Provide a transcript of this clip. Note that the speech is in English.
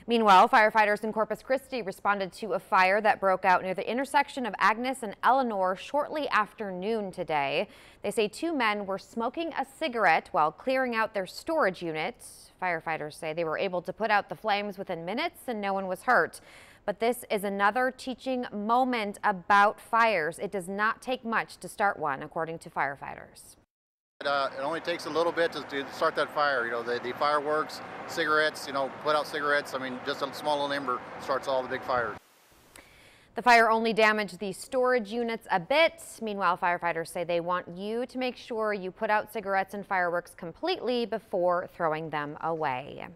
Meanwhile, firefighters in Corpus Christi responded to a fire that broke out near the intersection of Agnes and Eleanor shortly after noon today. They say two men were smoking a cigarette while clearing out their storage unit. Firefighters say they were able to put out the flames within minutes and no one was hurt. But this is another teaching moment about fires. It does not take much to start one, according to firefighters. It only takes a little bit to start that fire. You know, the fireworks, cigarettes, put out cigarettes. I mean, just a small little ember starts all the big fires. The fire only damaged the storage units a bit. Meanwhile, firefighters say they want you to make sure you put out cigarettes and fireworks completely before throwing them away.